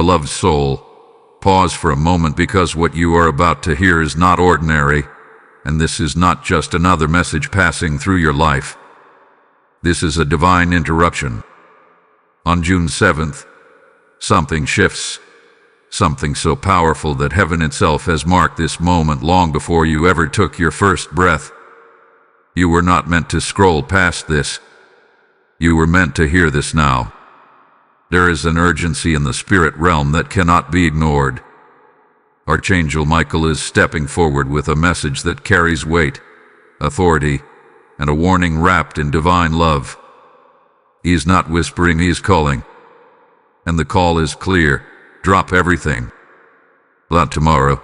Beloved soul, pause for a moment, because what you are about to hear is not ordinary, and this is not just another message passing through your life. This is a divine interruption. On June 7th, something shifts, something so powerful that heaven itself has marked this moment long before you ever took your first breath. You were not meant to scroll past this. You were meant to hear this now. There is an urgency in the spirit realm that cannot be ignored. Archangel Michael is stepping forward with a message that carries weight, authority, and a warning wrapped in divine love. He is not whispering, he is calling. And the call is clear: drop everything. Not tomorrow,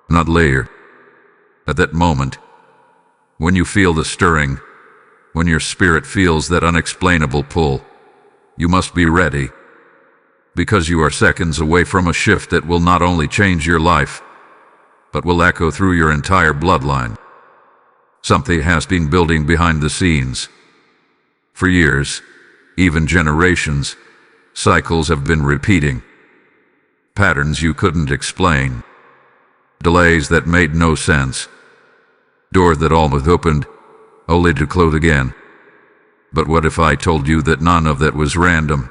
not later. At that moment, when you feel the stirring, when your spirit feels that unexplainable pull, you must be ready, because you are seconds away from a shift that will not only change your life, but will echo through your entire bloodline. Something has been building behind the scenes. For years, even generations, cycles have been repeating. Patterns you couldn't explain. Delays that made no sense. Doors that almost opened, only to close again. But what if I told you that none of that was random?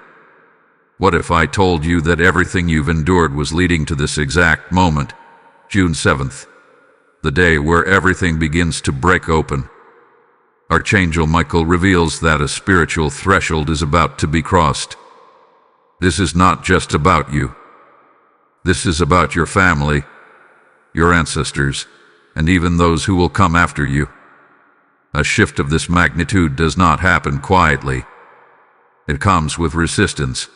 What if I told you that everything you've endured was leading to this exact moment, June 7th, the day where everything begins to break open? Archangel Michael reveals that a spiritual threshold is about to be crossed. This is not just about you. This is about your family, your ancestors, and even those who will come after you. A shift of this magnitude does not happen quietly. It comes with resistance.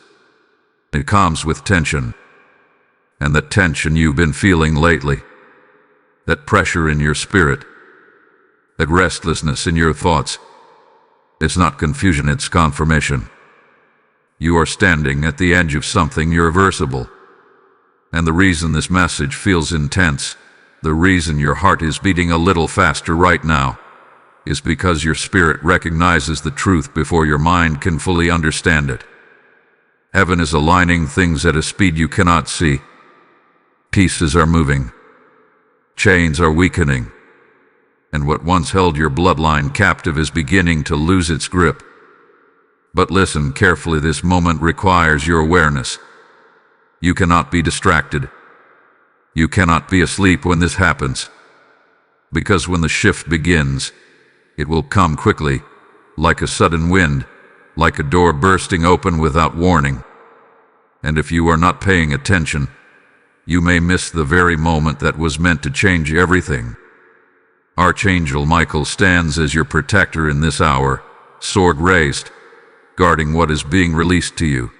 It comes with tension. And that tension you've been feeling lately, that pressure in your spirit, that restlessness in your thoughts, it's not confusion, it's confirmation. You are standing at the edge of something irreversible. And the reason this message feels intense, the reason your heart is beating a little faster right now, is because your spirit recognizes the truth before your mind can fully understand it. Heaven is aligning things at a speed you cannot see. Pieces are moving. Chains are weakening. And what once held your bloodline captive is beginning to lose its grip. But listen carefully, this moment requires your awareness. You cannot be distracted. You cannot be asleep when this happens. Because when the shift begins, it will come quickly, like a sudden wind, like a door bursting open without warning. And if you are not paying attention, you may miss the very moment that was meant to change everything. Archangel Michael stands as your protector in this hour, sword raised, guarding what is being released to you.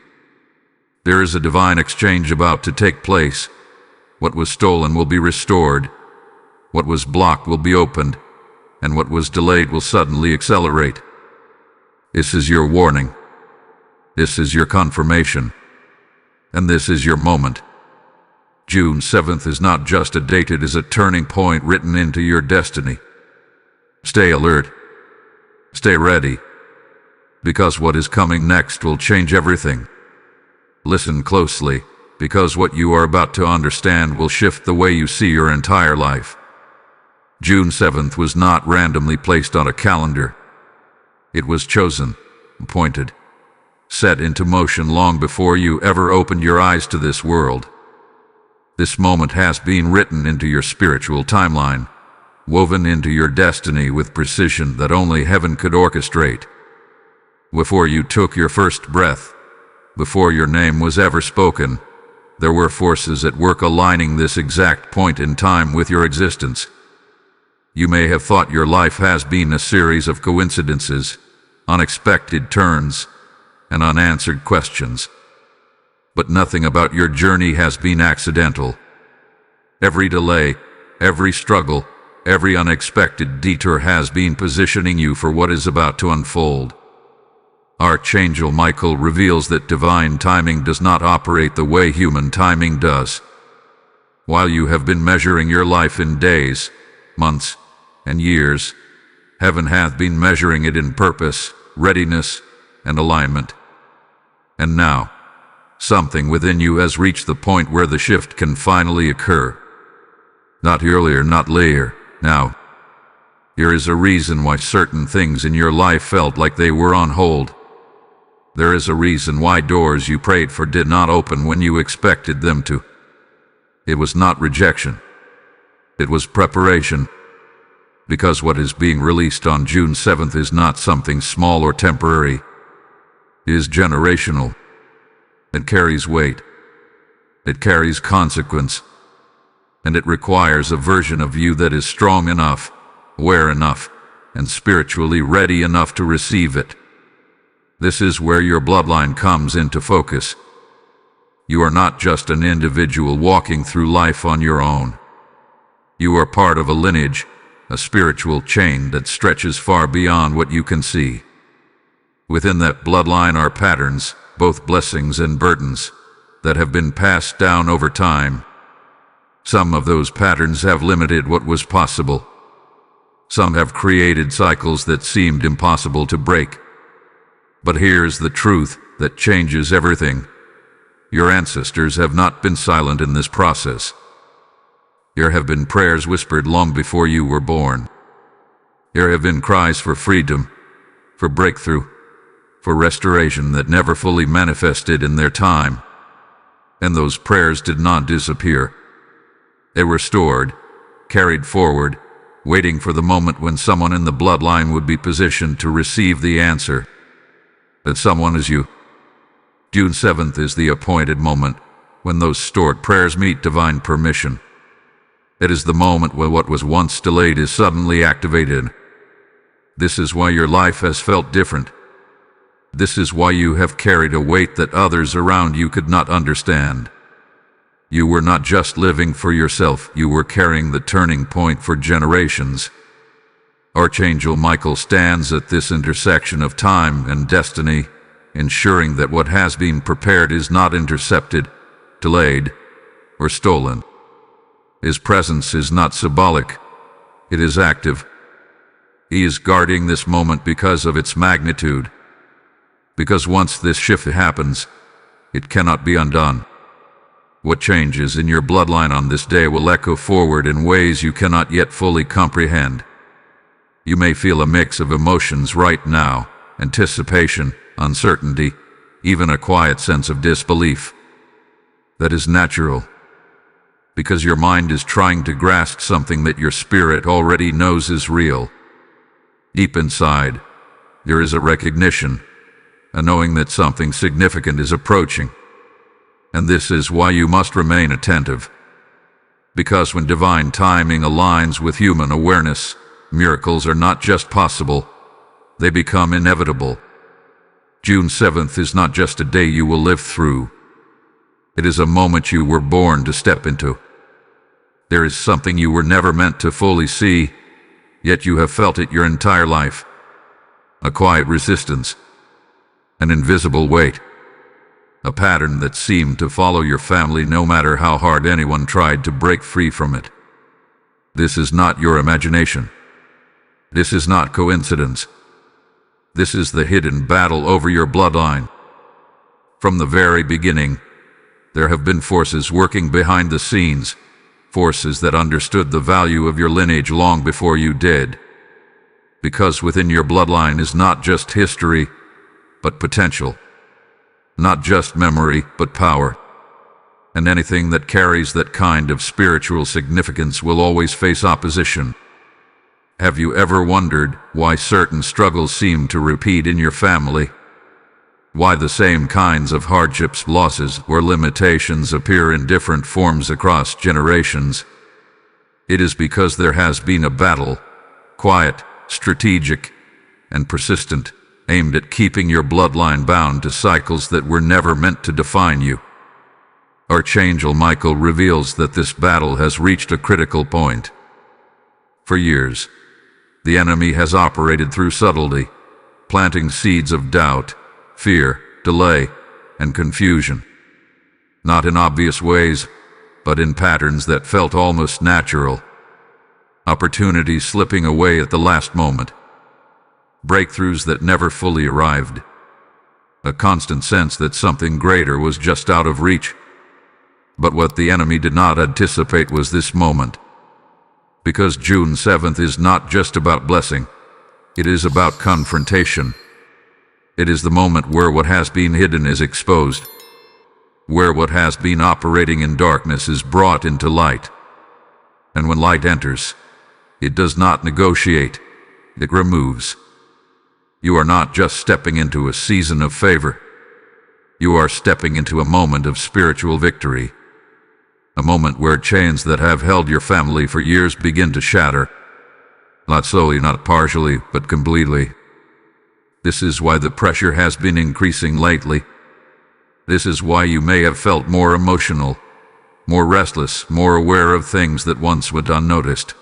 There is a divine exchange about to take place. What was stolen will be restored. What was blocked will be opened. And what was delayed will suddenly accelerate. This is your warning. This is your confirmation. And this is your moment. June 7th is not just a date, it is a turning point written into your destiny. Stay alert. Stay ready. Because what is coming next will change everything. Listen closely, because what you are about to understand will shift the way you see your entire life. June 7th was not randomly placed on a calendar. It was chosen, appointed, set into motion long before you ever opened your eyes to this world. This moment has been written into your spiritual timeline, woven into your destiny with precision that only heaven could orchestrate. Before you took your first breath, before your name was ever spoken, there were forces at work aligning this exact point in time with your existence. You may have thought your life has been a series of coincidences, unexpected turns, and unanswered questions. But nothing about your journey has been accidental. Every delay, every struggle, every unexpected detour has been positioning you for what is about to unfold. Archangel Michael reveals that divine timing does not operate the way human timing does. While you have been measuring your life in days, months, and years, heaven hath been measuring it in purpose, readiness, and alignment. And now, something within you has reached the point where the shift can finally occur. Not earlier, not later, now. There is a reason why certain things in your life felt like they were on hold. There is a reason why doors you prayed for did not open when you expected them to. It was not rejection. It was preparation. Because what is being released on June 7th is not something small or temporary. It is generational. It carries weight. It carries consequence. And it requires a version of you that is strong enough, aware enough, and spiritually ready enough to receive it. This is where your bloodline comes into focus. You are not just an individual walking through life on your own. You are part of a lineage, a spiritual chain that stretches far beyond what you can see. Within that bloodline are patterns, both blessings and burdens, that have been passed down over time. Some of those patterns have limited what was possible. Some have created cycles that seemed impossible to break. But here's the truth that changes everything. Your ancestors have not been silent in this process. There have been prayers whispered long before you were born. There have been cries for freedom, for breakthrough, for restoration that never fully manifested in their time. And those prayers did not disappear. They were stored, carried forward, waiting for the moment when someone in the bloodline would be positioned to receive the answer. That someone is you. June 7th is the appointed moment when those stored prayers meet divine permission. It is the moment when what was once delayed is suddenly activated. This is why your life has felt different. This is why you have carried a weight that others around you could not understand. You were not just living for yourself, you were carrying the turning point for generations. Archangel Michael stands at this intersection of time and destiny, ensuring that what has been prepared is not intercepted, delayed, or stolen. His presence is not symbolic, it is active. He is guarding this moment because of its magnitude. Because once this shift happens, it cannot be undone. What changes in your bloodline on this day will echo forward in ways you cannot yet fully comprehend. You may feel a mix of emotions right now: anticipation, uncertainty, even a quiet sense of disbelief. That is natural, because your mind is trying to grasp something that your spirit already knows is real. Deep inside, there is a recognition, a knowing that something significant is approaching. And this is why you must remain attentive. Because when divine timing aligns with human awareness, miracles are not just possible, they become inevitable. June 7th is not just a day you will live through. It is a moment you were born to step into. There is something you were never meant to fully see, yet you have felt it your entire life. A quiet resistance, an invisible weight, a pattern that seemed to follow your family no matter how hard anyone tried to break free from it. This is not your imagination. This is not coincidence. This is the hidden battle over your bloodline. From the very beginning, there have been forces working behind the scenes, forces that understood the value of your lineage long before you did. Because within your bloodline is not just history, but potential. Not just memory, but power. And anything that carries that kind of spiritual significance will always face opposition. Have you ever wondered why certain struggles seem to repeat in your family? Why the same kinds of hardships, losses, or limitations appear in different forms across generations? It is because there has been a battle, quiet, strategic, and persistent, aimed at keeping your bloodline bound to cycles that were never meant to define you. Archangel Michael reveals that this battle has reached a critical point. For years, the enemy has operated through subtlety, planting seeds of doubt, fear, delay, and confusion. Not in obvious ways, but in patterns that felt almost natural. Opportunities slipping away at the last moment. Breakthroughs that never fully arrived. a constant sense that something greater was just out of reach. But what the enemy did not anticipate was this moment. Because June 7th is not just about blessing, it is about confrontation. It is the moment where what has been hidden is exposed, where what has been operating in darkness is brought into light. And when light enters, it does not negotiate, it removes. You are not just stepping into a season of favor. You are stepping into a moment of spiritual victory. A moment where chains that have held your family for years begin to shatter. Not slowly, not partially, but completely. This is why the pressure has been increasing lately. This is why you may have felt more emotional, more restless, more aware of things that once went unnoticed.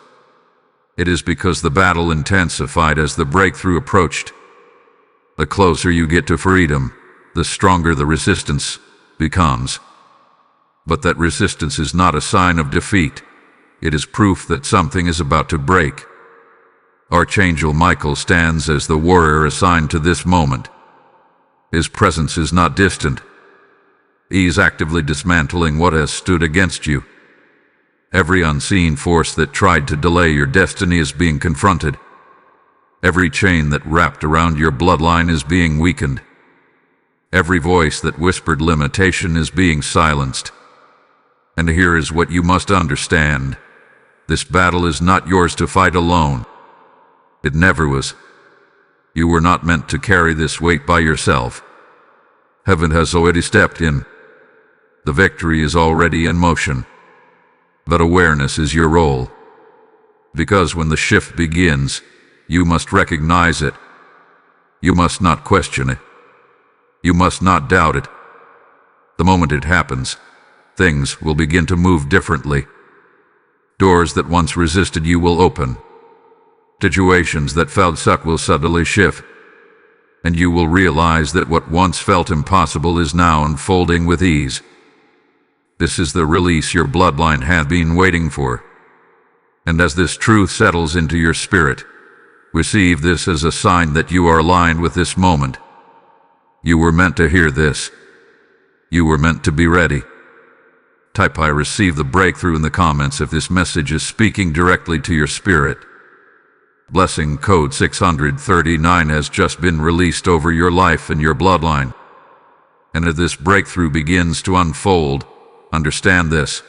It is because the battle intensified as the breakthrough approached. The closer you get to freedom, the stronger the resistance becomes. But that resistance is not a sign of defeat. It is proof that something is about to break. Archangel Michael stands as the warrior assigned to this moment. His presence is not distant. He is actively dismantling what has stood against you. Every unseen force that tried to delay your destiny is being confronted. Every chain that wrapped around your bloodline is being weakened. Every voice that whispered limitation is being silenced. And here is what you must understand. This battle is not yours to fight alone. It never was. You were not meant to carry this weight by yourself. Heaven has already stepped in. The victory is already in motion. But awareness is your role. Because when the shift begins, you must recognize it. You must not question it. You must not doubt it. The moment it happens, things will begin to move differently. Doors that once resisted you will open. Situations that felt stuck will suddenly shift. And you will realize that what once felt impossible is now unfolding with ease. This is the release your bloodline had been waiting for. And as this truth settles into your spirit, receive this as a sign that you are aligned with this moment. You were meant to hear this. You were meant to be ready. Type "I receive the breakthrough" in the comments if this message is speaking directly to your spirit. Blessing code 639 has just been released over your life and your bloodline. And as this breakthrough begins to unfold, understand this.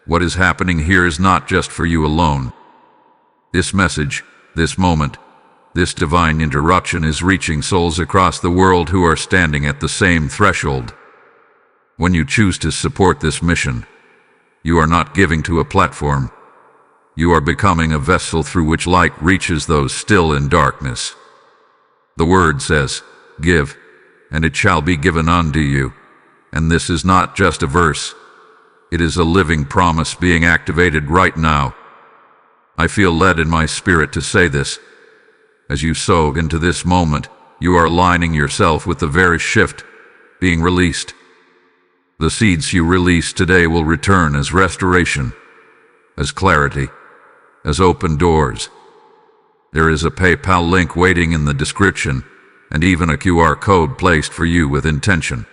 What is happening here is not just for you alone. This message, this moment, this divine interruption is reaching souls across the world who are standing at the same threshold. When you choose to support this mission, you are not giving to a platform. You are becoming a vessel through which light reaches those still in darkness. The word says, "Give, and it shall be given unto you." And this is not just a verse. It is a living promise being activated right now. I feel led in my spirit to say this. As you soak into this moment, you are aligning yourself with the very shift being released. The seeds you release today will return as restoration, as clarity, as open doors. There is a PayPal link waiting in the description, and even a QR code placed for you with intention.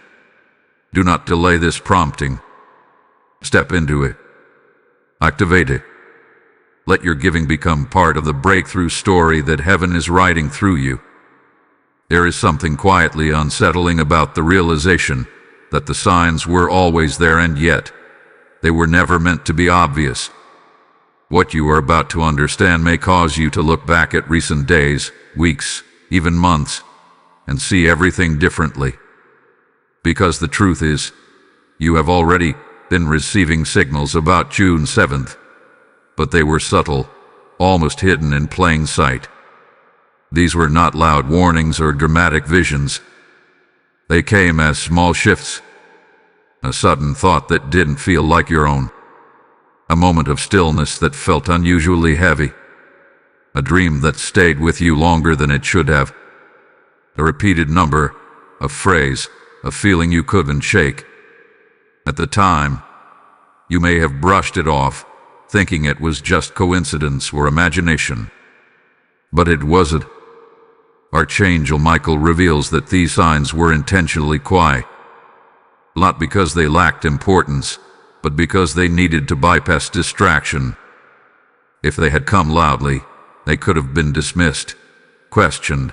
Do not delay this prompting. Step into it. Activate it. Let your giving become part of the breakthrough story that heaven is writing through you. There is something quietly unsettling about the realization that the signs were always there, and yet they were never meant to be obvious. What you are about to understand may cause you to look back at recent days, weeks, even months, and see everything differently. Because the truth is, you have already been receiving signals about June 7th, but they were subtle, almost hidden in plain sight. These were not loud warnings or dramatic visions. They came as small shifts, a sudden thought that didn't feel like your own, a moment of stillness that felt unusually heavy, a dream that stayed with you longer than it should have, a repeated number, a phrase, a feeling you couldn't shake. At the time, you may have brushed it off, thinking it was just coincidence or imagination. But it wasn't. Archangel Michael reveals that these signs were intentionally quiet, not because they lacked importance, but because they needed to bypass distraction. If they had come loudly, they could have been dismissed, questioned,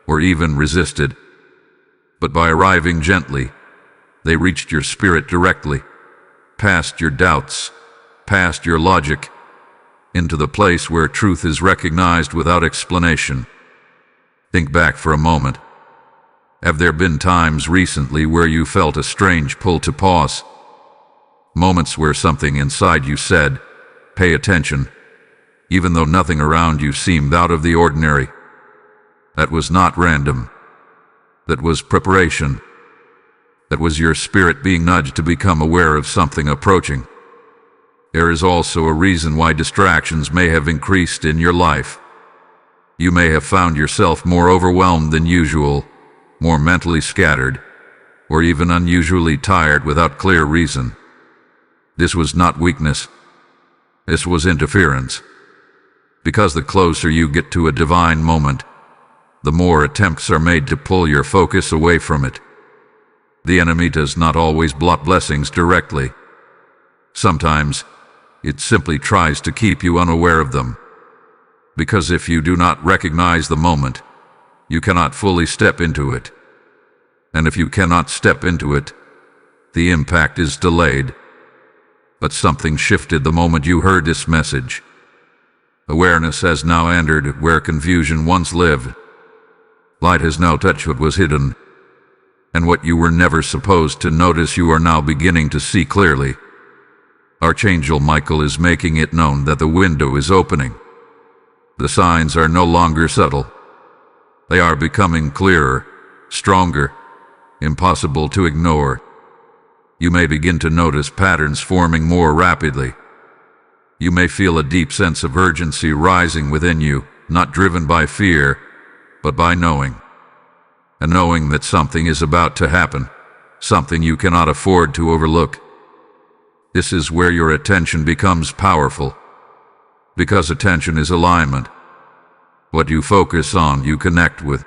or even resisted. But by arriving gently, they reached your spirit directly, past your doubts, past your logic, into the place where truth is recognized without explanation. Think back for a moment. Have there been times recently where you felt a strange pull to pause? Moments where something inside you said, "Pay attention," even though nothing around you seemed out of the ordinary. That was not random. That was preparation. That was your spirit being nudged to become aware of something approaching. There is also a reason why distractions may have increased in your life. You may have found yourself more overwhelmed than usual, more mentally scattered, or even unusually tired without clear reason. This was not weakness. This was interference. Because the closer you get to a divine moment, the more attempts are made to pull your focus away from it. The enemy does not always block blessings directly. Sometimes, it simply tries to keep you unaware of them. Because if you do not recognize the moment, you cannot fully step into it. And if you cannot step into it, the impact is delayed. But something shifted the moment you heard this message. Awareness has now entered where confusion once lived. Light has now touched what was hidden. And what you were never supposed to notice, you are now beginning to see clearly. Archangel Michael is making it known that the window is opening. The signs are no longer subtle. They are becoming clearer, stronger, impossible to ignore. You may begin to notice patterns forming more rapidly. You may feel a deep sense of urgency rising within you, not driven by fear, but by knowing. A knowing that something is about to happen, something you cannot afford to overlook. This is where your attention becomes powerful, because attention is alignment. What you focus on, you connect with.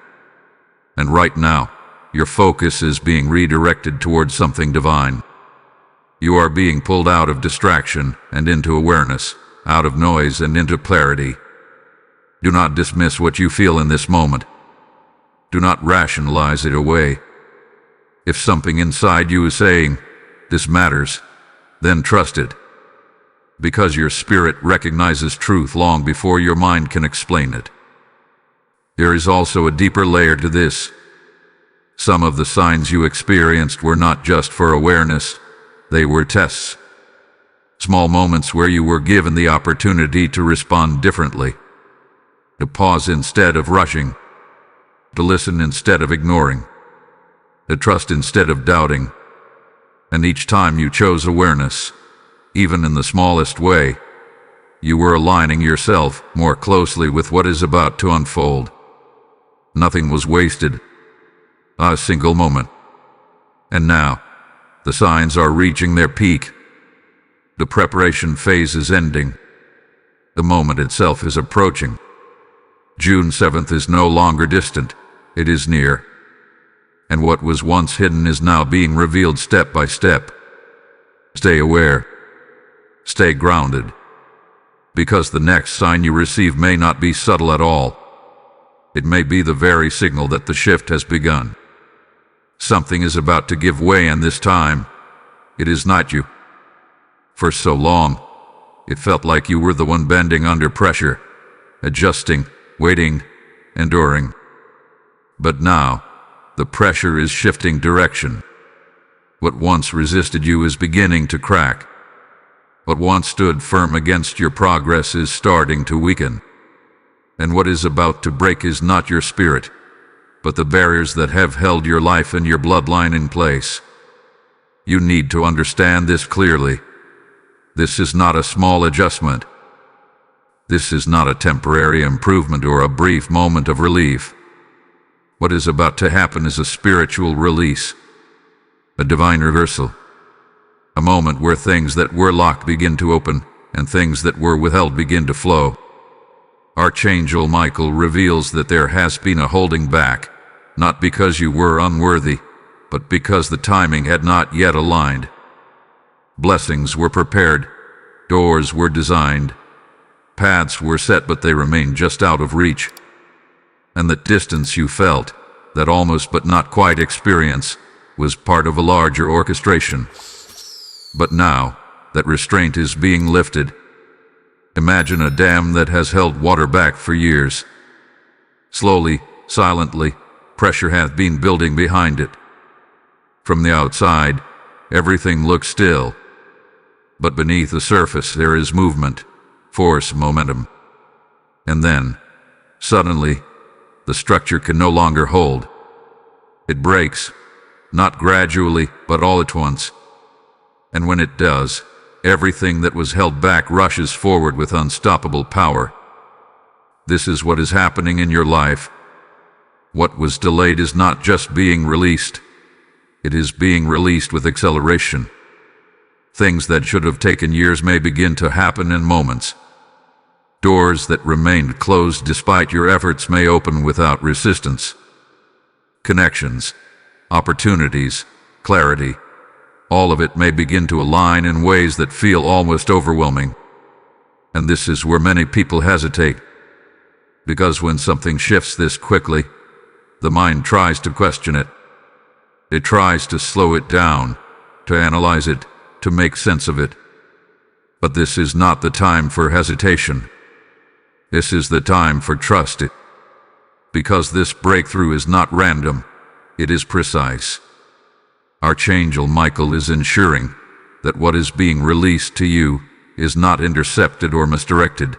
And right now, your focus is being redirected towards something divine. You are being pulled out of distraction and into awareness, out of noise and into clarity. Do not dismiss what you feel in this moment. Do not rationalize it away. If something inside you is saying, "This matters," then trust it. Because your spirit recognizes truth long before your mind can explain it. There is also a deeper layer to this. Some of the signs you experienced were not just for awareness, they were tests. Small moments where you were given the opportunity to respond differently, to pause instead of rushing, to listen instead of ignoring, to trust instead of doubting. And each time you chose awareness, even in the smallest way, you were aligning yourself more closely with what is about to unfold. Nothing was wasted, not a single moment. And now, the signs are reaching their peak. The preparation phase is ending. The moment itself is approaching. June 7th is no longer distant, it is near. And what was once hidden is now being revealed step by step. Stay aware. Stay grounded. Because the next sign you receive may not be subtle at all. It may be the very signal that the shift has begun. Something is about to give way, and this time, it is not you. For so long, it felt like you were the one bending under pressure, adjusting, waiting, enduring. But now, the pressure is shifting direction. What once resisted you is beginning to crack. What once stood firm against your progress is starting to weaken. And what is about to break is not your spirit, but the barriers that have held your life and your bloodline in place. You need to understand this clearly. This is not a small adjustment. This is not a temporary improvement or a brief moment of relief. What is about to happen is a spiritual release, a divine reversal, a moment where things that were locked begin to open and things that were withheld begin to flow. Archangel Michael reveals that there has been a holding back, not because you were unworthy, but because the timing had not yet aligned. Blessings were prepared, doors were designed, paths were set, but they remained just out of reach. And that distance you felt, that almost but not quite experience, was part of a larger orchestration. But now, that restraint is being lifted. Imagine a dam that has held water back for years. Slowly, silently, pressure hath been building behind it. From the outside, everything looks still. But beneath the surface there is movement, force, momentum. And then, suddenly, the structure can no longer hold. It breaks, not gradually, but all at once. And when it does, everything that was held back rushes forward with unstoppable power. This is what is happening in your life. What was delayed is not just being released. It is being released with acceleration. Things that should have taken years may begin to happen in moments. Doors that remained closed despite your efforts may open without resistance. Connections, opportunities, clarity, all of it may begin to align in ways that feel almost overwhelming. And this is where many people hesitate. Because when something shifts this quickly, the mind tries to question it. It tries to slow it down, to analyze it, to make sense of it. But this is not the time for hesitation. This is the time for trust. Because this breakthrough is not random, it is precise. Archangel Michael is ensuring that what is being released to you is not intercepted or misdirected.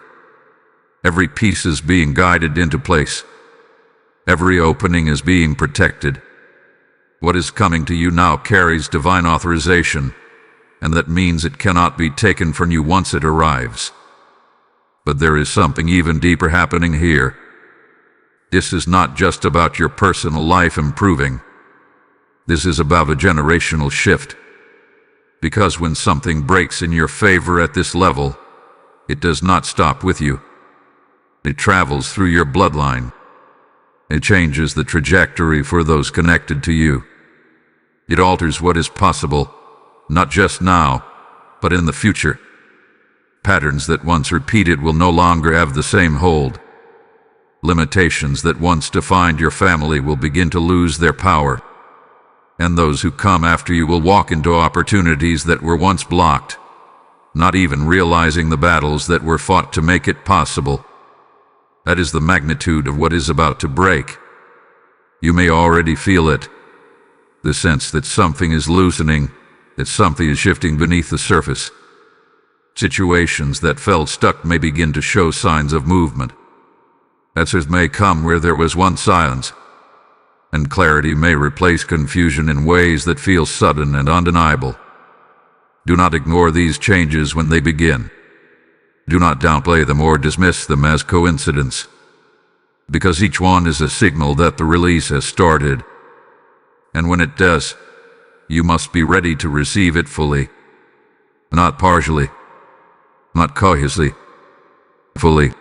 Every piece is being guided into place. Every opening is being protected. What is coming to you now carries divine authorization, and that means it cannot be taken from you once it arrives. But there is something even deeper happening here. This is not just about your personal life improving. This is about a generational shift. Because when something breaks in your favor at this level, it does not stop with you. It travels through your bloodline. It changes the trajectory for those connected to you. It alters what is possible, not just now, but in the future. Patterns that once repeated will no longer have the same hold. Limitations that once defined your family will begin to lose their power. And those who come after you will walk into opportunities that were once blocked, not even realizing the battles that were fought to make it possible. That is the magnitude of what is about to break. You may already feel it. The sense that something is loosening, that something is shifting beneath the surface. Situations that felt stuck may begin to show signs of movement. Answers may come where there was once silence. And clarity may replace confusion in ways that feel sudden and undeniable. Do not ignore these changes when they begin. Do not downplay them or dismiss them as coincidence. Because each one is a signal that the release has started. And when it does, you must be ready to receive it fully. Not partially. Not cautiously. Fully.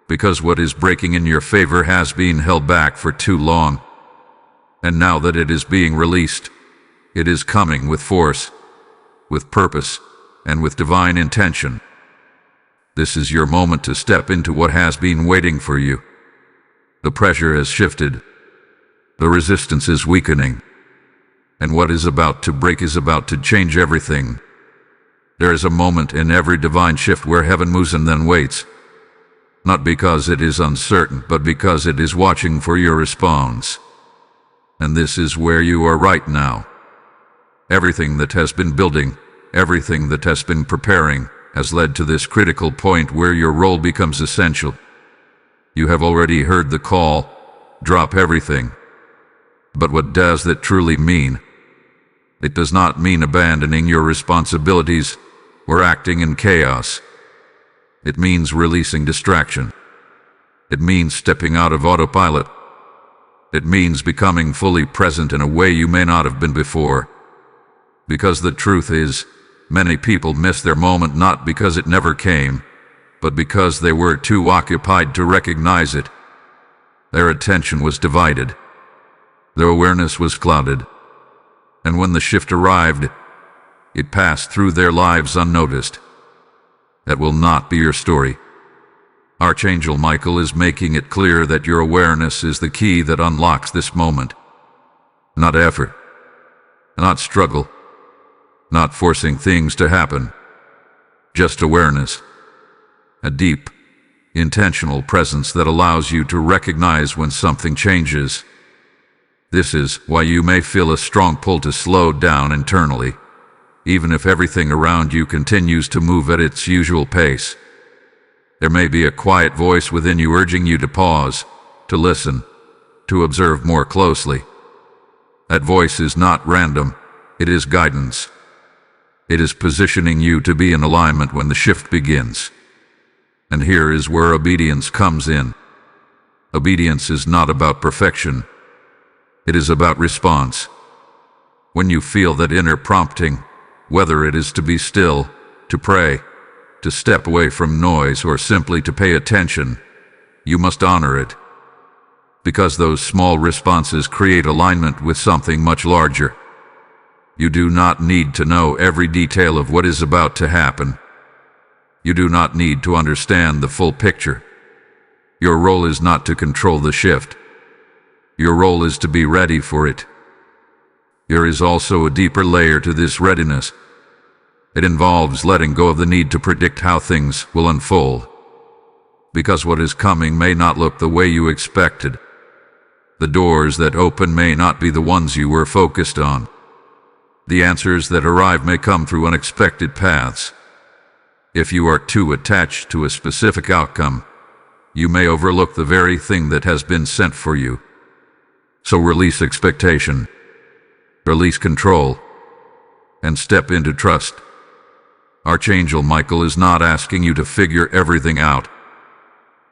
Because what is breaking in your favor has been held back for too long. And now that it is being released, it is coming with force, with purpose, and with divine intention. This is your moment to step into what has been waiting for you. The pressure has shifted. The resistance is weakening. And what is about to break is about to change everything. There is a moment in every divine shift where heaven moves and then waits. Not because it is uncertain, but because it is watching for your response. And this is where you are right now. Everything that has been building, everything that has been preparing, has led to this critical point where your role becomes essential. You have already heard the call, drop everything. But what does that truly mean? It does not mean abandoning your responsibilities or acting in chaos. It means releasing distraction. It means stepping out of autopilot. It means becoming fully present in a way you may not have been before. Because the truth is, many people miss their moment not because it never came, but because they were too occupied to recognize it, their attention was divided. Their awareness was clouded. And when the shift arrived, it passed through their lives unnoticed. That will not be your story. Archangel Michael is making it clear that your awareness is the key that unlocks this moment. Not effort, not struggle, not forcing things to happen. Just awareness. A deep, intentional presence that allows you to recognize when something changes. This is why you may feel a strong pull to slow down internally, even if everything around you continues to move at its usual pace. There may be a quiet voice within you urging you to pause, to listen, to observe more closely. That voice is not random, it is guidance. It is positioning you to be in alignment when the shift begins. And here is where obedience comes in. Obedience is not about perfection. It is about response. When you feel that inner prompting, whether it is to be still, to pray, to step away from noise, or simply to pay attention, you must honor it. Because those small responses create alignment with something much larger. You do not need to know every detail of what is about to happen. You do not need to understand the full picture. Your role is not to control the shift. Your role is to be ready for it. There is also a deeper layer to this readiness. It involves letting go of the need to predict how things will unfold. Because what is coming may not look the way you expected. The doors that open may not be the ones you were focused on. The answers that arrive may come through unexpected paths. If you are too attached to a specific outcome, you may overlook the very thing that has been sent for you. So release expectation, release control, and step into trust. Archangel Michael is not asking you to figure everything out.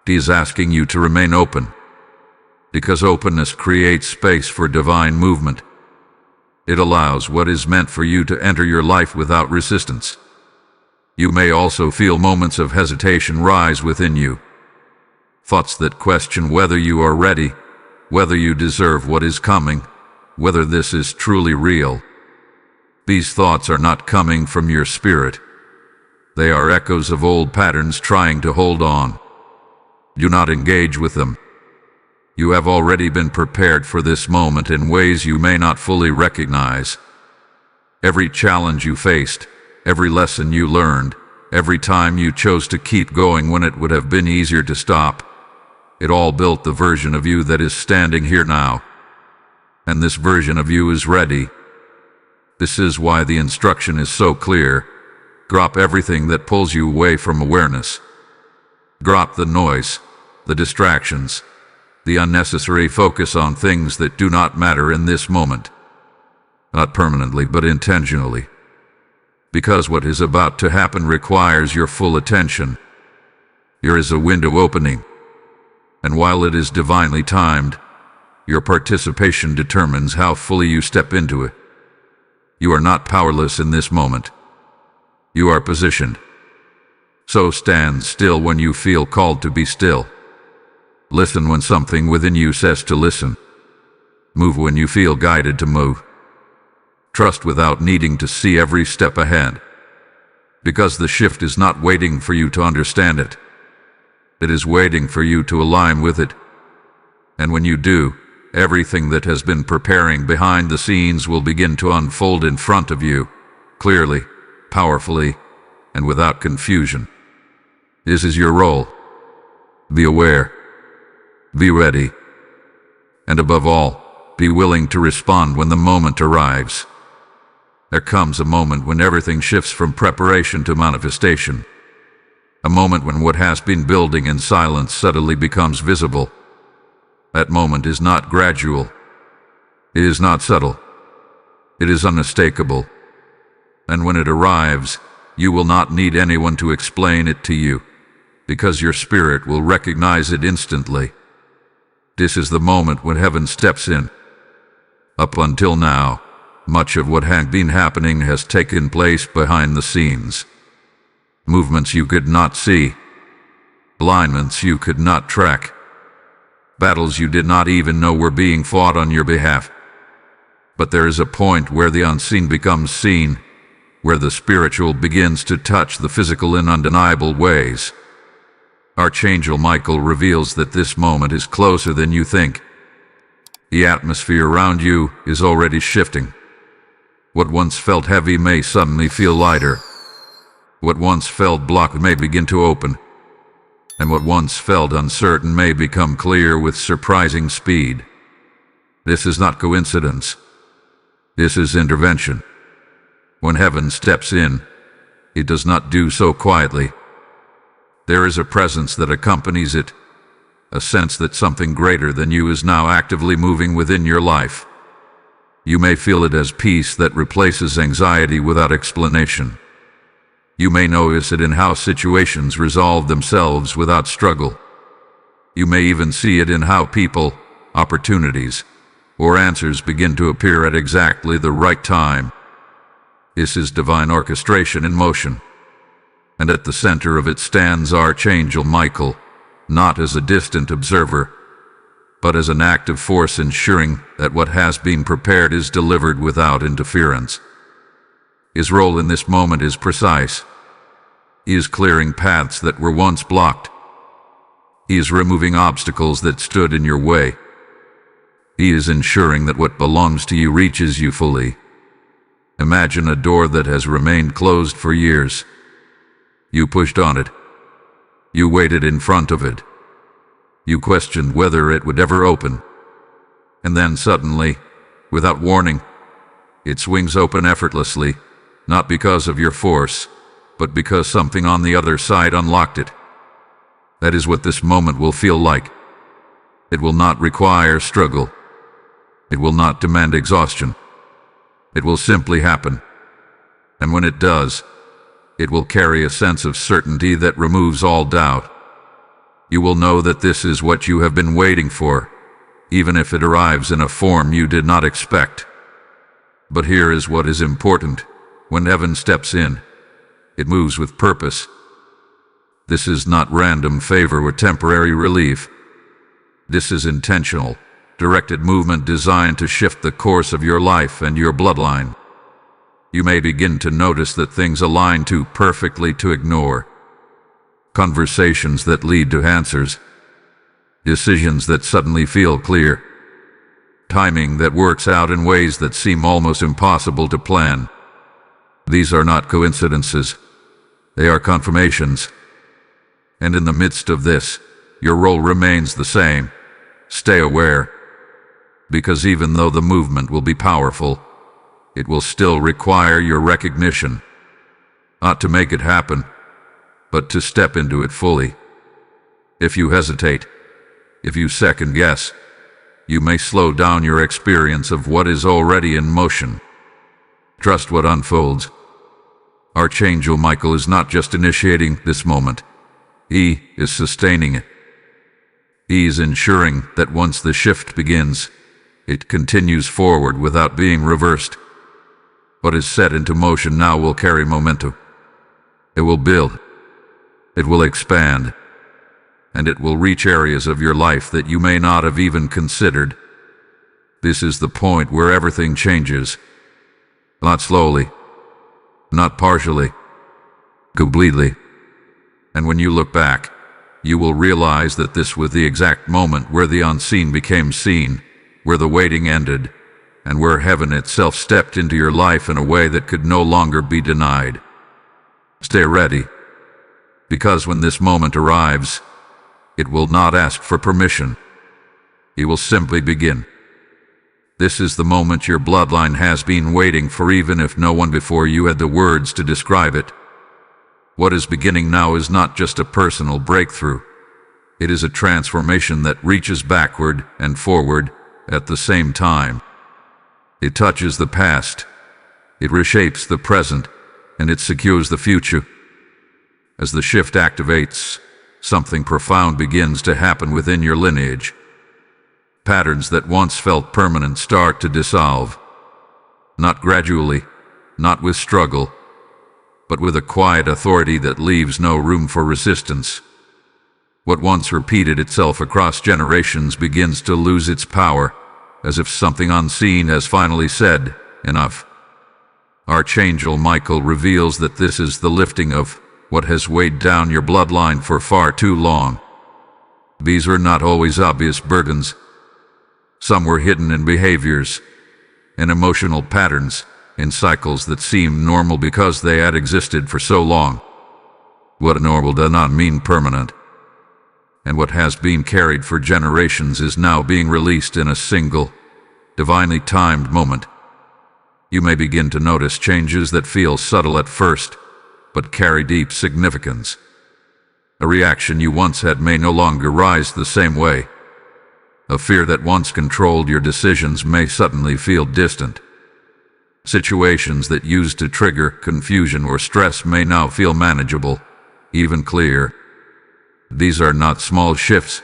He is asking you to remain open, because openness creates space for divine movement. It allows what is meant for you to enter your life without resistance. You may also feel moments of hesitation rise within you. Thoughts that question whether you are ready, whether you deserve what is coming, whether this is truly real. These thoughts are not coming from your spirit. They are echoes of old patterns trying to hold on. Do not engage with them. You have already been prepared for this moment in ways you may not fully recognize. Every challenge you faced, every lesson you learned, every time you chose to keep going when it would have been easier to stop, it all built the version of you that is standing here now. And this version of you is ready. This is why the instruction is so clear. Drop everything that pulls you away from awareness. Drop the noise, the distractions, the unnecessary focus on things that do not matter in this moment. Not permanently, but intentionally. Because what is about to happen requires your full attention. There is a window opening. And while it is divinely timed, your participation determines how fully you step into it. You are not powerless in this moment. You are positioned. So stand still when you feel called to be still. Listen when something within you says to listen. Move when you feel guided to move. Trust without needing to see every step ahead. Because the shift is not waiting for you to understand it. It is waiting for you to align with it. And when you do, everything that has been preparing behind the scenes will begin to unfold in front of you, clearly, powerfully, and without confusion. This is your role. Be aware. Be ready. And above all, be willing to respond when the moment arrives. There comes a moment when everything shifts from preparation to manifestation. A moment when what has been building in silence suddenly becomes visible. That moment is not gradual. It is not subtle. It is unmistakable. And when it arrives, you will not need anyone to explain it to you, because your spirit will recognize it instantly. This is the moment when heaven steps in. Up until now, much of what had been happening has taken place behind the scenes. Movements you could not see, alignments you could not track, battles you did not even know were being fought on your behalf. But there is a point where the unseen becomes seen, where the spiritual begins to touch the physical in undeniable ways. Archangel Michael reveals that this moment is closer than you think. The atmosphere around you is already shifting. What once felt heavy may suddenly feel lighter. What once felt blocked may begin to open. And what once felt uncertain may become clear with surprising speed. This is not coincidence. This is intervention. When heaven steps in, it does not do so quietly. There is a presence that accompanies it, a sense that something greater than you is now actively moving within your life. You may feel it as peace that replaces anxiety without explanation. You may notice it in how situations resolve themselves without struggle. You may even see it in how people, opportunities, or answers begin to appear at exactly the right time. This is divine orchestration in motion. And at the center of it stands Archangel Michael, not as a distant observer, but as an active force ensuring that what has been prepared is delivered without interference. His role in this moment is precise. He is clearing paths that were once blocked. He is removing obstacles that stood in your way. He is ensuring that what belongs to you reaches you fully. Imagine a door that has remained closed for years. You pushed on it. You waited in front of it. You questioned whether it would ever open. And then suddenly, without warning, it swings open effortlessly, not because of your force, but because something on the other side unlocked it. That is what this moment will feel like. It will not require struggle. It will not demand exhaustion. It will simply happen. And when it does, it will carry a sense of certainty that removes all doubt. You will know that this is what you have been waiting for, even if it arrives in a form you did not expect. But here is what is important. When heaven steps in, it moves with purpose. This is not random favor or temporary relief. This is intentional, directed movement designed to shift the course of your life and your bloodline. You may begin to notice that things align too perfectly to ignore. Conversations that lead to answers. Decisions that suddenly feel clear. Timing that works out in ways that seem almost impossible to plan. These are not coincidences. They are confirmations. And in the midst of this, your role remains the same. Stay aware. Because even though the movement will be powerful, it will still require your recognition. Not to make it happen, but to step into it fully. If you hesitate, if you second guess, you may slow down your experience of what is already in motion. Trust what unfolds. Archangel Michael is not just initiating this moment. He is sustaining it. He is ensuring that once the shift begins, it continues forward without being reversed. What is set into motion now will carry momentum. It will build. It will expand. And it will reach areas of your life that you may not have even considered. This is the point where everything changes. Not slowly. Not partially. Completely. And when you look back, you will realize that this was the exact moment where the unseen became seen, where the waiting ended, and where heaven itself stepped into your life in a way that could no longer be denied. Stay ready, because when this moment arrives, it will not ask for permission. It will simply begin. This is the moment your bloodline has been waiting for, even if no one before you had the words to describe it. What is beginning now is not just a personal breakthrough. It is a transformation that reaches backward and forward at the same time. It touches the past, it reshapes the present, and it secures the future. As the shift activates, something profound begins to happen within your lineage. Patterns that once felt permanent start to dissolve. Not gradually, not with struggle, but with a quiet authority that leaves no room for resistance. What once repeated itself across generations begins to lose its power, as if something unseen has finally said, enough. Archangel Michael reveals that this is the lifting of what has weighed down your bloodline for far too long. These are not always obvious burdens. Some were hidden in behaviors, in emotional patterns, in cycles that seemed normal because they had existed for so long. What normal does not mean permanent. And what has been carried for generations is now being released in a single, divinely timed moment. You may begin to notice changes that feel subtle at first, but carry deep significance. A reaction you once had may no longer rise the same way. A fear that once controlled your decisions may suddenly feel distant. Situations that used to trigger confusion or stress may now feel manageable, even clear. These are not small shifts.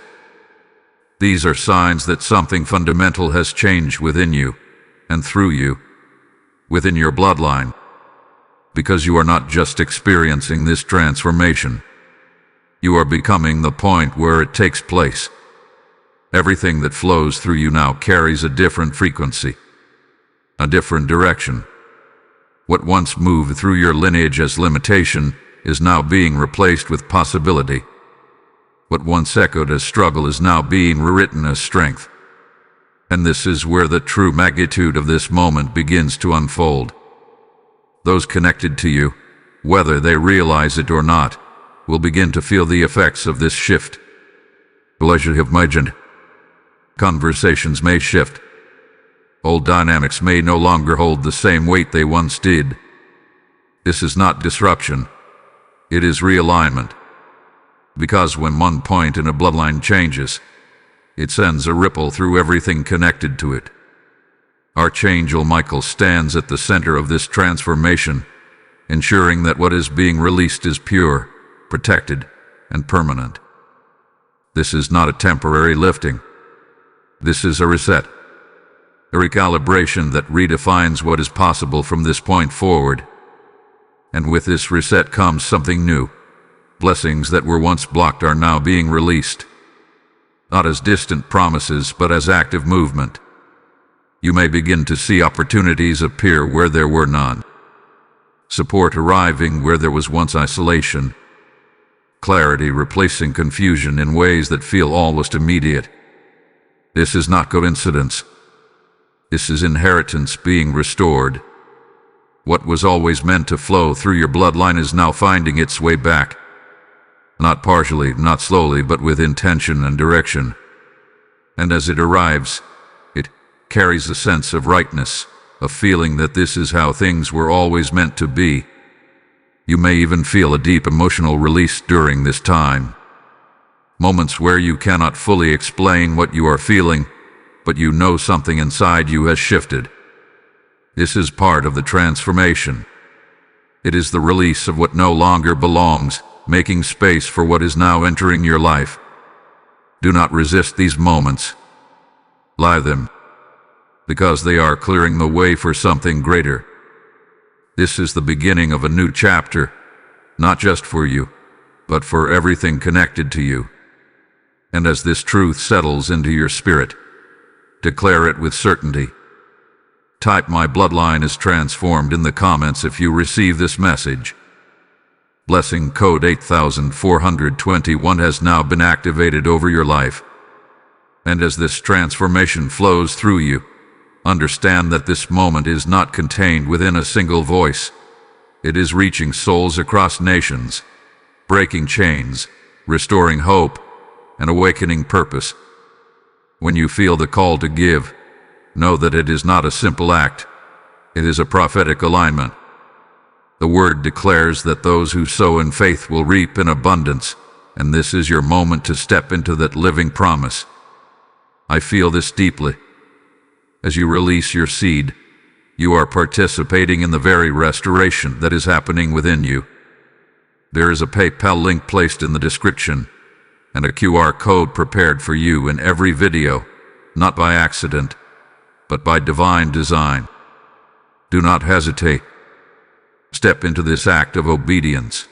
These are signs that something fundamental has changed within you, and through you, within your bloodline. Because you are not just experiencing this transformation. You are becoming the point where it takes place. Everything that flows through you now carries a different frequency, a different direction. What once moved through your lineage as limitation is now being replaced with possibility. What once echoed as struggle is now being rewritten as strength. And this is where the true magnitude of this moment begins to unfold. Those connected to you, whether they realize it or not, will begin to feel the effects of this shift. Conversations may shift. Old dynamics may no longer hold the same weight they once did. This is not disruption. It is realignment. Because when one point in a bloodline changes, it sends a ripple through everything connected to it. Archangel Michael stands at the center of this transformation, ensuring that what is being released is pure, protected, and permanent. This is not a temporary lifting. This is a reset, a recalibration that redefines what is possible from this point forward. And with this reset comes something new. Blessings that were once blocked are now being released, not as distant promises, but as active movement. You may begin to see opportunities appear where there were none, support arriving where there was once isolation, clarity replacing confusion in ways that feel almost immediate. This is not coincidence. This is inheritance being restored. What was always meant to flow through your bloodline is now finding its way back. Not partially, not slowly, but with intention and direction. And as it arrives, it carries a sense of rightness, a feeling that this is how things were always meant to be. You may even feel a deep emotional release during this time. Moments where you cannot fully explain what you are feeling, but you know something inside you has shifted. This is part of the transformation. It is the release of what no longer belongs, making space for what is now entering your life. Do not resist these moments. Allow them, because they are clearing the way for something greater. This is the beginning of a new chapter, not just for you, but for everything connected to you. And as this truth settles into your spirit, declare it with certainty. Type "My bloodline is transformed" in the comments if you receive this message. Blessing code 8421 has now been activated over your life. And as this transformation flows through you, understand that this moment is not contained within a single voice. It is reaching souls across nations, breaking chains, restoring hope, and awakening purpose. When you feel the call to give, know that it is not a simple act. It is a prophetic alignment. The word declares that those who sow in faith will reap in abundance, and this is your moment to step into that living promise. I feel this deeply. As you release your seed, you are participating in the very restoration that is happening within you. There is a PayPal link placed in the description, and a QR code prepared for you in every video, not by accident, but by divine design. Do not hesitate. Step into this act of obedience.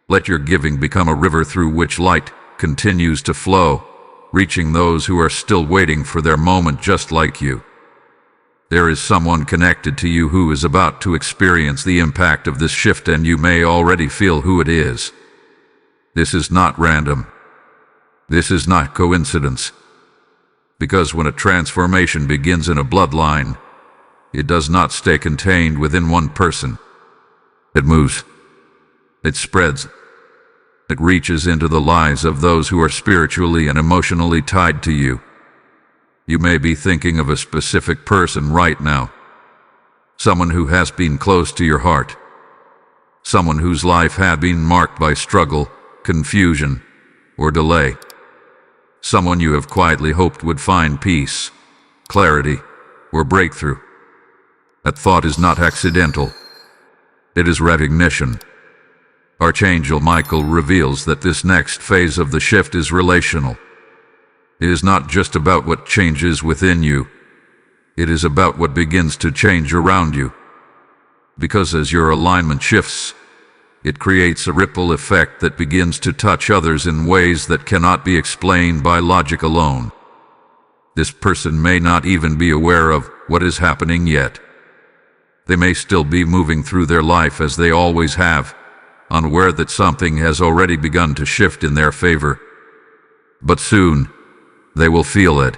Let your giving become a river through which light, continues to flow, reaching those who are still waiting for their moment just like you. There is someone connected to you who is about to experience the impact of this shift, and you may already feel who it is. This is not random. This is not coincidence. Because when a transformation begins in a bloodline, it does not stay contained within one person. It moves. It spreads. It reaches into the lives of those who are spiritually and emotionally tied to you. You may be thinking of a specific person right now. Someone who has been close to your heart. Someone whose life had been marked by struggle, confusion, or delay. Someone you have quietly hoped would find peace, clarity, or breakthrough. That thought is not accidental. It is recognition. Archangel Michael reveals that this next phase of the shift is relational. It is not just about what changes within you. It is about what begins to change around you. Because as your alignment shifts, it creates a ripple effect that begins to touch others in ways that cannot be explained by logic alone. This person may not even be aware of what is happening yet. They may still be moving through their life as they always have, unaware that something has already begun to shift in their favor. But soon, they will feel it.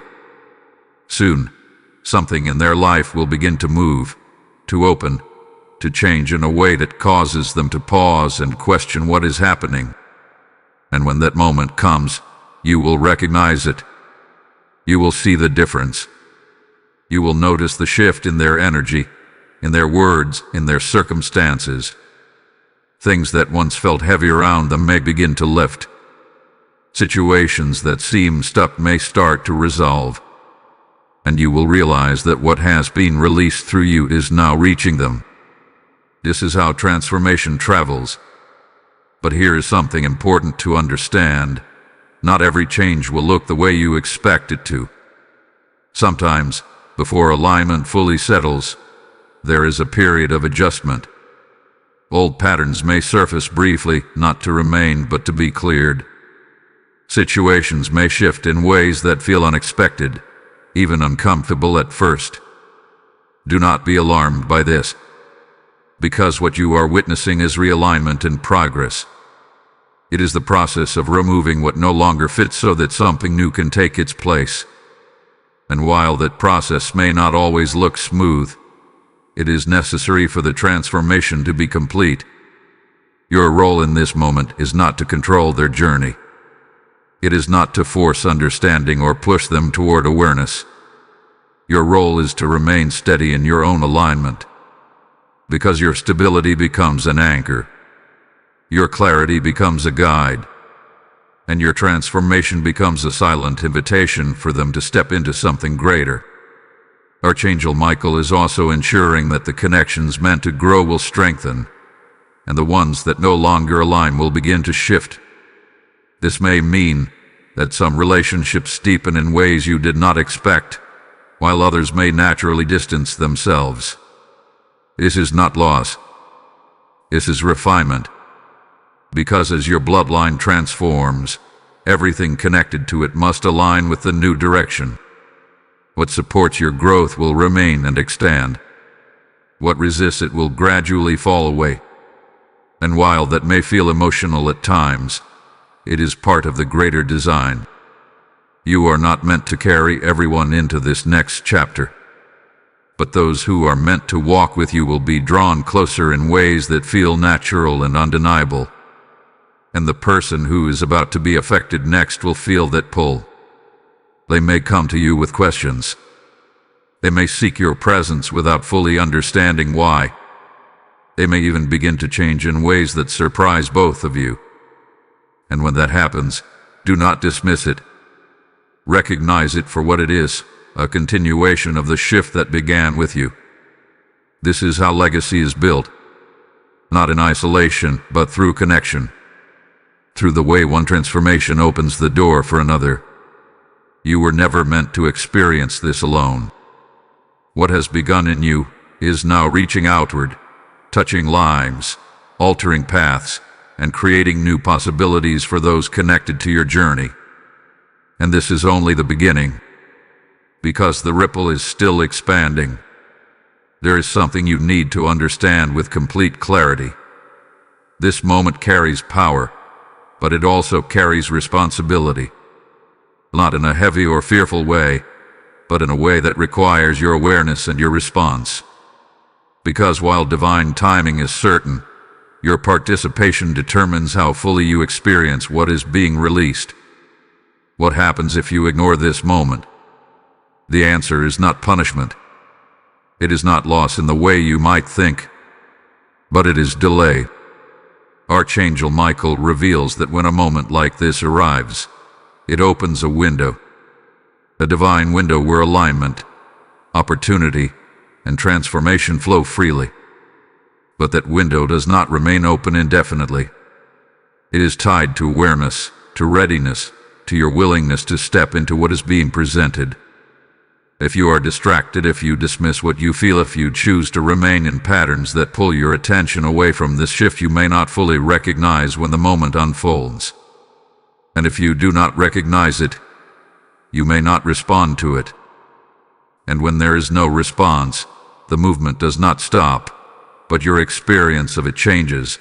Soon, something in their life will begin to move, to open, to change in a way that causes them to pause and question what is happening. And when that moment comes, you will recognize it. You will see the difference. You will notice the shift in their energy, in their words, in their circumstances. Things that once felt heavy around them may begin to lift. Situations that seem stuck may start to resolve. And you will realize that what has been released through you is now reaching them. This is how transformation travels. But here is something important to understand. Not every change will look the way you expect it to. Sometimes, before alignment fully settles, there is a period of adjustment. Old patterns may surface briefly, not to remain but to be cleared. Situations may shift in ways that feel unexpected, even uncomfortable at first. Do not be alarmed by this, because what you are witnessing is realignment in progress. It is the process of removing what no longer fits so that something new can take its place. And while that process may not always look smooth, it is necessary for the transformation to be complete. Your role in this moment is not to control their journey. It is not to force understanding or push them toward awareness. Your role is to remain steady in your own alignment. Because your stability becomes an anchor. Your clarity becomes a guide. And your transformation becomes a silent invitation for them to step into something greater. Archangel Michael is also ensuring that the connections meant to grow will strengthen, and the ones that no longer align will begin to shift. This may mean that some relationships deepen in ways you did not expect, while others may naturally distance themselves. This is not loss. This is refinement. Because as your bloodline transforms, everything connected to it must align with the new direction. What supports your growth will remain and expand. What resists it will gradually fall away. And while that may feel emotional at times, it is part of the greater design. You are not meant to carry everyone into this next chapter. But those who are meant to walk with you will be drawn closer in ways that feel natural and undeniable. And the person who is about to be affected next will feel that pull. They may come to you with questions. They may seek your presence without fully understanding why. They may even begin to change in ways that surprise both of you. And when that happens, do not dismiss it. Recognize it for what it is. A continuation of the shift that began with you. This is how legacy is built, not in isolation, but through connection. Through the way one transformation opens the door for another. You were never meant to experience this alone. What has begun in you is now reaching outward, touching lives, altering paths, and creating new possibilities for those connected to your journey. And this is only the beginning, because the ripple is still expanding. There is something you need to understand with complete clarity. This moment carries power, but it also carries responsibility. Not in a heavy or fearful way, but in a way that requires your awareness and your response. Because while divine timing is certain, your participation determines how fully you experience what is being released. What happens if you ignore this moment? The answer is not punishment. It is not loss in the way you might think, but it is delay. Archangel Michael reveals that when a moment like this arrives, it opens a window, a divine window where alignment, opportunity, and transformation flow freely. But that window does not remain open indefinitely. It is tied to awareness, to readiness, to your willingness to step into what is being presented. If you are distracted, if you dismiss what you feel, if you choose to remain in patterns that pull your attention away from this shift, you may not fully recognize when the moment unfolds. And if you do not recognize it, you may not respond to it. And when there is no response, the movement does not stop, but your experience of it changes.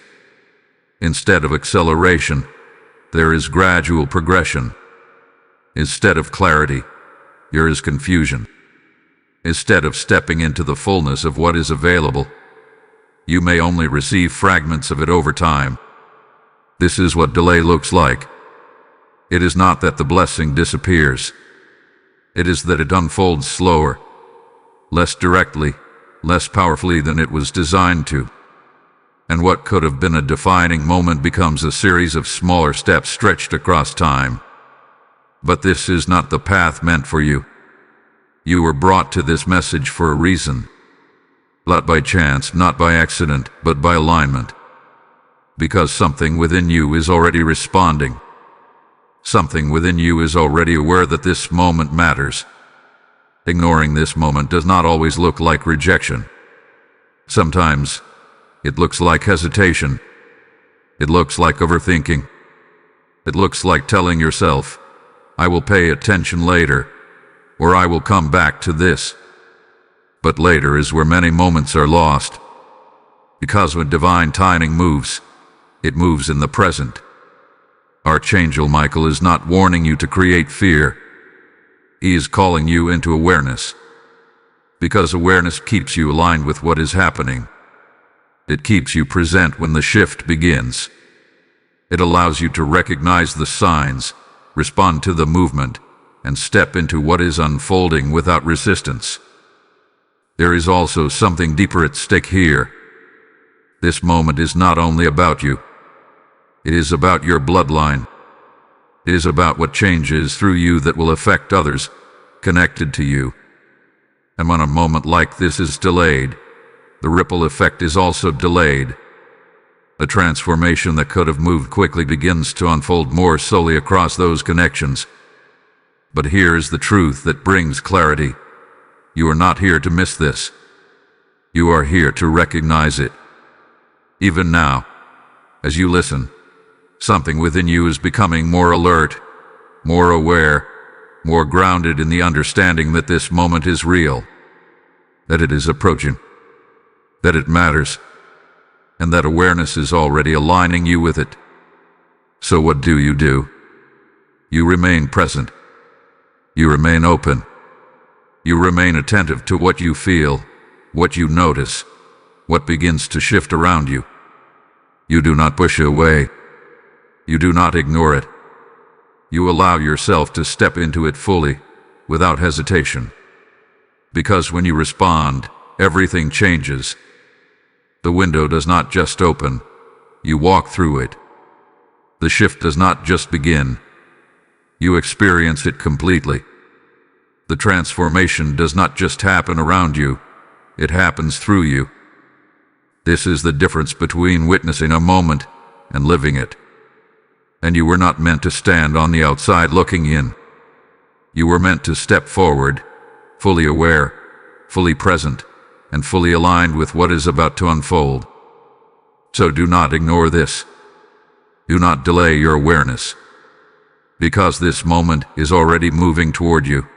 Instead of acceleration, there is gradual progression. Instead of clarity, there is confusion. Instead of stepping into the fullness of what is available, you may only receive fragments of it over time. This is what delay looks like. It is not that the blessing disappears. It is that it unfolds slower, less directly, less powerfully than it was designed to. And what could have been a defining moment becomes a series of smaller steps stretched across time. But this is not the path meant for you. You were brought to this message for a reason. Not by chance, not by accident, but by alignment. Because something within you is already responding. Something within you is already aware that this moment matters. Ignoring this moment does not always look like rejection. Sometimes it looks like hesitation. It looks like overthinking. It looks like telling yourself, I will pay attention later, or I will come back to this. But later is where many moments are lost. Because when divine timing moves, it moves in the present. Archangel Michael is not warning you to create fear. He is calling you into awareness. Because awareness keeps you aligned with what is happening. It keeps you present when the shift begins. It allows you to recognize the signs, respond to the movement, and step into what is unfolding without resistance. There is also something deeper at stake here. This moment is not only about you. It is about your bloodline. It is about what changes through you that will affect others connected to you. And when a moment like this is delayed, the ripple effect is also delayed. The transformation that could have moved quickly begins to unfold more slowly across those connections. But here is the truth that brings clarity. You are not here to miss this. You are here to recognize it. Even now, as you listen, something within you is becoming more alert, more aware, more grounded in the understanding that this moment is real, that it is approaching, that it matters, and that awareness is already aligning you with it. So what do? You remain present. You remain open. You remain attentive to what you feel, what you notice, what begins to shift around you. You do not push it away. You do not ignore it. You allow yourself to step into it fully, without hesitation. Because when you respond, everything changes. The window does not just open, you walk through it. The shift does not just begin, you experience it completely. The transformation does not just happen around you, it happens through you. This is the difference between witnessing a moment and living it. And you were not meant to stand on the outside looking in. You were meant to step forward, fully aware, fully present, and fully aligned with what is about to unfold. So do not ignore this. Do not delay your awareness, because this moment is already moving toward you,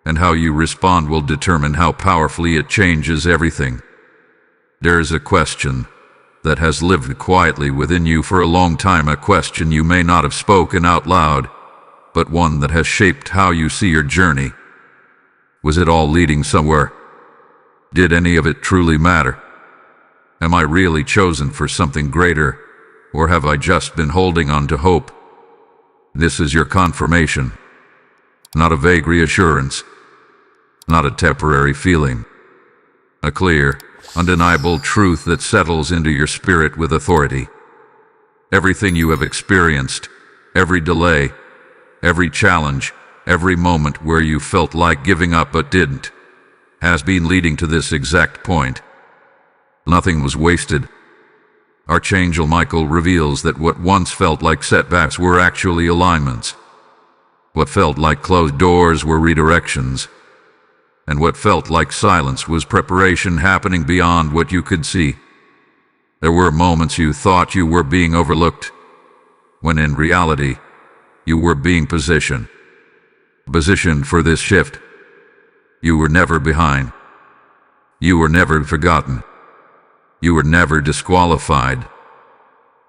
and how you respond will determine how powerfully it changes everything. There is a question that has lived quietly within you for a long time, a question you may not have spoken out loud, but one that has shaped how you see your journey. Was it all leading somewhere? Did any of it truly matter? Am I really chosen for something greater, or have I just been holding on to hope? This is your confirmation, not a vague reassurance, not a temporary feeling. A clear, undeniable truth that settles into your spirit with authority. Everything you have experienced, every delay, every challenge, every moment where you felt like giving up but didn't, has been leading to this exact point. Nothing was wasted. Archangel Michael reveals that what once felt like setbacks were actually alignments. What felt like closed doors were redirections. And what felt like silence was preparation happening beyond what you could see. There were moments you thought you were being overlooked, when in reality, you were being positioned for this shift. You were never behind. You were never forgotten. You were never disqualified.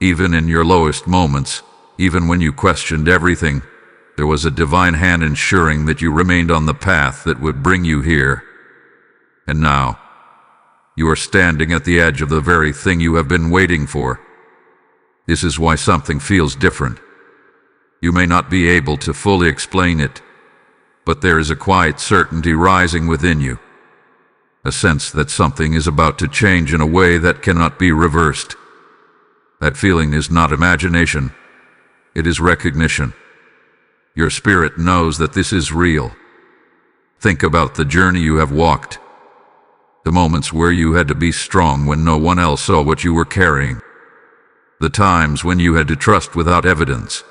Even in your lowest moments, even when you questioned everything, there was a divine hand ensuring that you remained on the path that would bring you here. And now, you are standing at the edge of the very thing you have been waiting for. This is why something feels different. You may not be able to fully explain it, but there is a quiet certainty rising within you. A sense that something is about to change in a way that cannot be reversed. That feeling is not imagination. It is recognition. Your spirit knows that this is real. Think about the journey you have walked. The moments where you had to be strong when no one else saw what you were carrying. The times when you had to trust without evidence.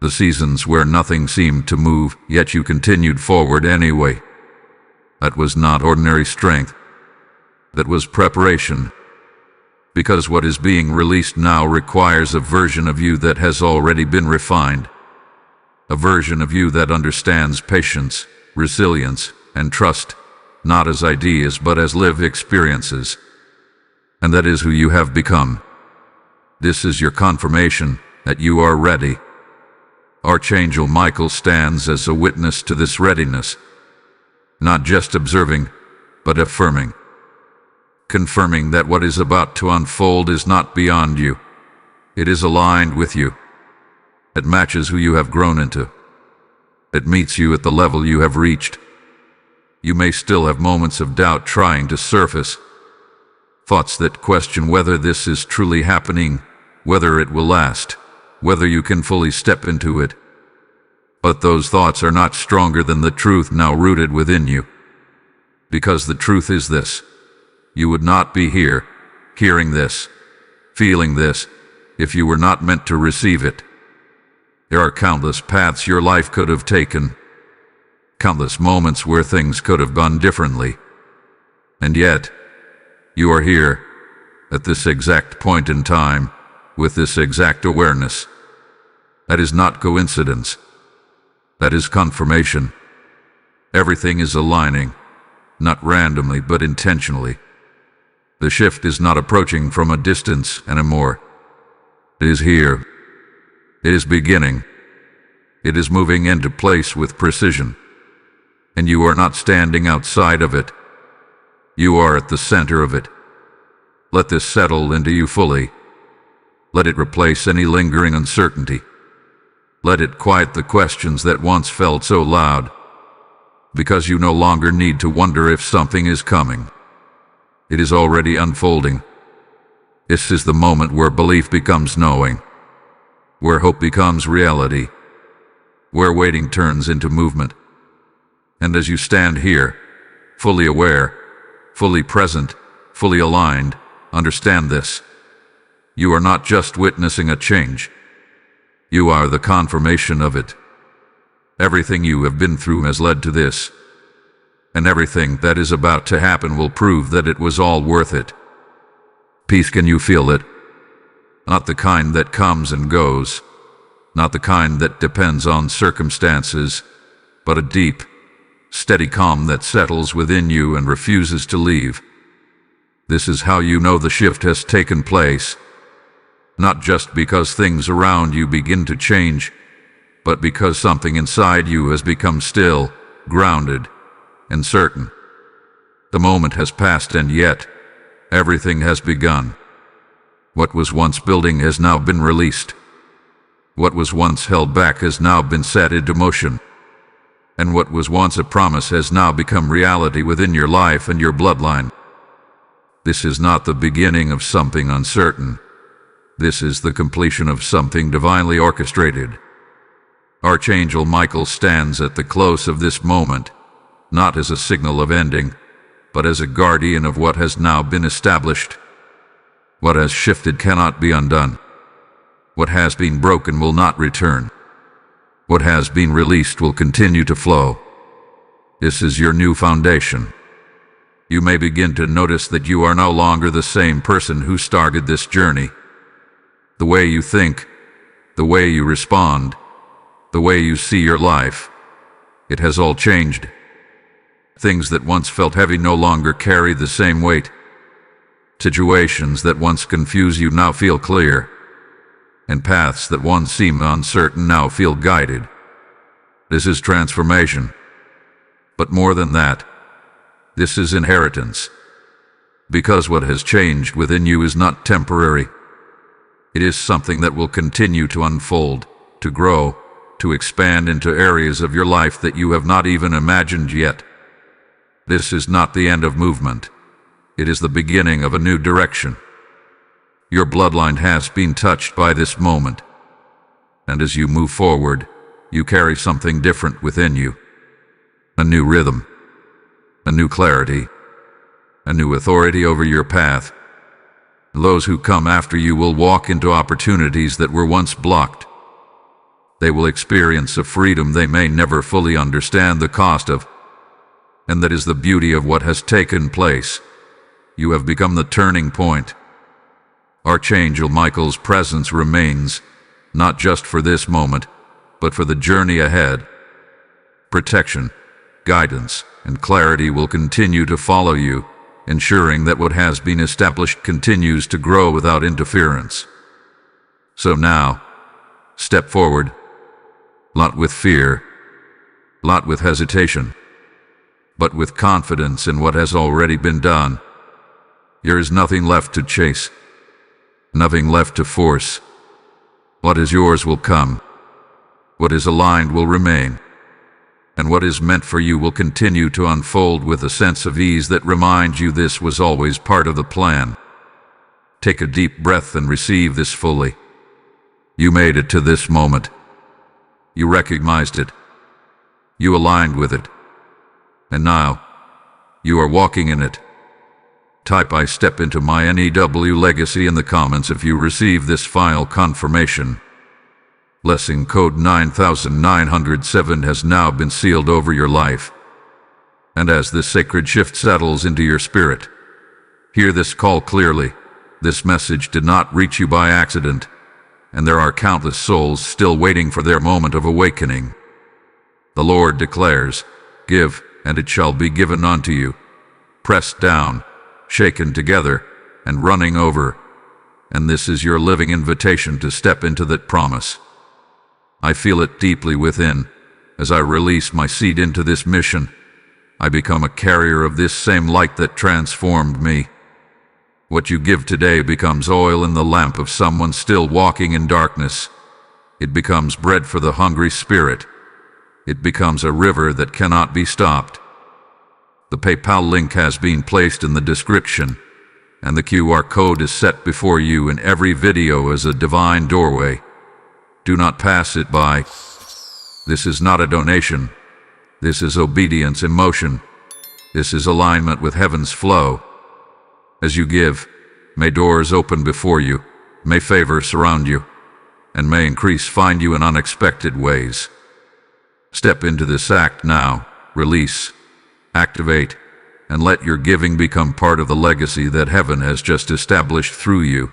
The seasons where nothing seemed to move, yet you continued forward anyway. That was not ordinary strength. That was preparation. Because what is being released now requires a version of you that has already been refined. A version of you that understands patience, resilience, and trust, not as ideas but as lived experiences. And that is who you have become. This is your confirmation that you are ready. Archangel Michael stands as a witness to this readiness, not just observing, but affirming. Confirming that what is about to unfold is not beyond you. It is aligned with you. It matches who you have grown into. It meets you at the level you have reached. You may still have moments of doubt trying to surface. Thoughts that question whether this is truly happening, whether it will last, whether you can fully step into it. But those thoughts are not stronger than the truth now rooted within you. Because the truth is this: you would not be here, hearing this, feeling this, if you were not meant to receive it. There are countless paths your life could have taken, countless moments where things could have gone differently. And yet, you are here, at this exact point in time, with this exact awareness. That is not coincidence. That is confirmation. Everything is aligning, not randomly but intentionally. The shift is not approaching from a distance anymore. It is here. It is beginning. It is moving into place with precision. And you are not standing outside of it. You are at the center of it. Let this settle into you fully. Let it replace any lingering uncertainty. Let it quiet the questions that once felt so loud, because you no longer need to wonder if something is coming. It is already unfolding. This is the moment where belief becomes knowing, where hope becomes reality, where waiting turns into movement. And as you stand here, fully aware, fully present, fully aligned, understand this: you are not just witnessing a change. You are the confirmation of it. Everything you have been through has led to this, and everything that is about to happen will prove that it was all worth it. Peace, can you feel it? Not the kind that comes and goes, not the kind that depends on circumstances, but a deep, steady calm that settles within you and refuses to leave. This is how you know the shift has taken place, not just because things around you begin to change, but because something inside you has become still, grounded, and certain. The moment has passed, and yet everything has begun. What was once building has now been released. What was once held back has now been set into motion. And what was once a promise has now become reality within your life and your bloodline. This is not the beginning of something uncertain. This is the completion of something divinely orchestrated. Archangel Michael stands at the close of this moment, not as a signal of ending, but as a guardian of what has now been established. What has shifted cannot be undone. What has been broken will not return. What has been released will continue to flow. This is your new foundation. You may begin to notice that you are no longer the same person who started this journey. The way you think, the way you respond, the way you see your life, it has all changed. Things that once felt heavy no longer carry the same weight. Situations that once confused you now feel clear, and paths that once seemed uncertain now feel guided. This is transformation. But more than that, this is inheritance. Because what has changed within you is not temporary. It is something that will continue to unfold, to grow, to expand into areas of your life that you have not even imagined yet. This is not the end of movement. It is the beginning of a new direction. Your bloodline has been touched by this moment. And as you move forward, you carry something different within you. A new rhythm, a new clarity, a new authority over your path. Those who come after you will walk into opportunities that were once blocked. They will experience a freedom they may never fully understand the cost of. And that is the beauty of what has taken place. You have become the turning point. Archangel Michael's presence remains, not just for this moment, but for the journey ahead. Protection, guidance, and clarity will continue to follow you, ensuring that what has been established continues to grow without interference. So now, step forward, not with fear, not with hesitation, but with confidence in what has already been done. There is nothing left to chase, nothing left to force. What is yours will come. What is aligned will remain. And what is meant for you will continue to unfold with a sense of ease that reminds you this was always part of the plan. Take a deep breath and receive this fully. You made it to this moment. You recognized it. You aligned with it. And now, you are walking in it. Type "I step into my NEW legacy" in the comments if you receive this file confirmation. Blessing code 9907 has now been sealed over your life. And as this sacred shift settles into your spirit, hear this call clearly. This message did not reach you by accident, and there are countless souls still waiting for their moment of awakening. The Lord declares, "Give, and it shall be given unto you, pressed down, shaken together, and running over." And this is your living invitation to step into that promise. I feel it deeply within. As I release my seed into this mission, I become a carrier of this same light that transformed me. What you give today becomes oil in the lamp of someone still walking in darkness. It becomes bread for the hungry spirit. It becomes a river that cannot be stopped. The PayPal link has been placed in the description, and the QR code is set before you in every video as a divine doorway. Do not pass it by. This is not a donation. This is obedience in motion. This is alignment with heaven's flow. As you give, may doors open before you, may favor surround you, and may increase find you in unexpected ways. Step into this act now, release, activate, and let your giving become part of the legacy that heaven has just established through you.